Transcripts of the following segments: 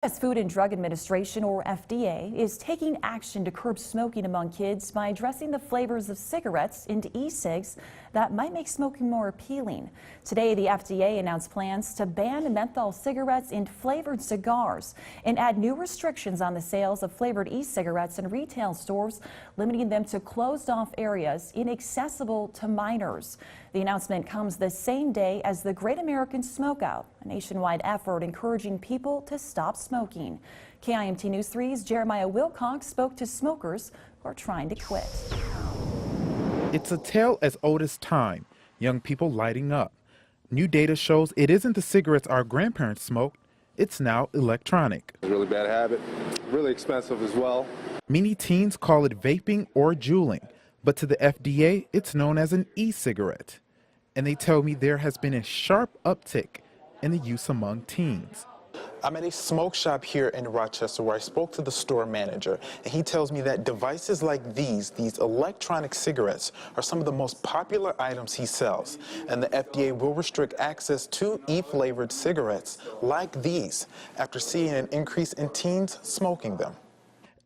U.S. Food and Drug Administration, or FDA, is taking action to curb smoking among kids by addressing the flavors of cigarettes into e-cigs that might make smoking more appealing. Today, the FDA announced plans to ban menthol cigarettes in flavored cigars and add new restrictions on the sales of flavored e-cigarettes in retail stores, limiting them to closed-off areas inaccessible to minors. The announcement comes the same day as the Great American Smokeout, a nationwide effort encouraging people to stop smoking. KIMT News 3's Jeremiah Wilcox spoke to smokers who are trying to quit. It's a tale as old as time, young people lighting up. New data shows it isn't the cigarettes our grandparents smoked, it's now electronic. It's a really bad habit, really expensive as well. Many teens call it vaping or juuling, but to the FDA, it's known as an e-cigarette. And they tell me there has been a sharp uptick in the use among teens. I'm at a smoke shop here in Rochester where I spoke to the store manager, and he tells me that devices like these electronic cigarettes, are some of the most popular items he sells. And the FDA will restrict access to e-flavored cigarettes like these after seeing an increase in teens smoking them.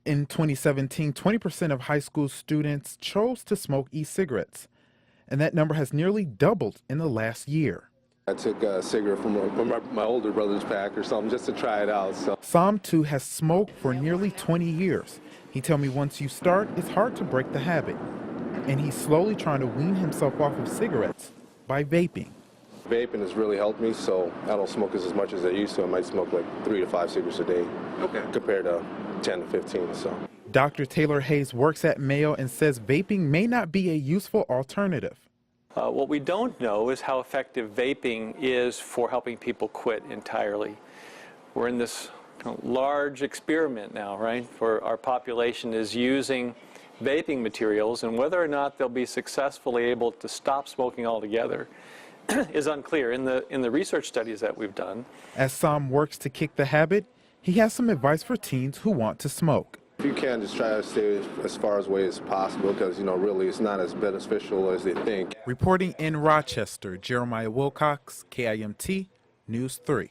In 2017, 20% of high school students chose to smoke e-cigarettes, and that number has nearly doubled in the last year. I took a cigarette from my older brother's pack or something just to try it out. Sam, too, has smoked for nearly 20 years. He tells me once you start, it's hard to break the habit. And he's slowly trying to wean himself off of cigarettes by vaping. Vaping has really helped me, so I don't smoke as much as I used to. I might smoke like 3 to 5 cigarettes a day, compared to 10 to 15. So. Dr. Taylor Hayes works at Mayo and says vaping may not be a useful alternative. What we don't know is how effective vaping is for helping people quit entirely. We're in this large experiment now, right? For our population is using vaping materials, and whether or not they'll be successfully able to stop smoking altogether is unclear in the research studies that we've done. As Sam works to kick the habit, he has some advice for teens who want to smoke. If you can, just try to stay as far away as possible because, really it's not as beneficial as they think. Reporting in Rochester, Jeremiah Wilcox, KIMT News 3.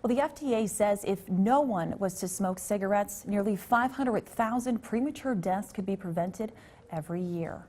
Well, the FDA says if no one was to smoke cigarettes, nearly 500,000 premature deaths could be prevented every year.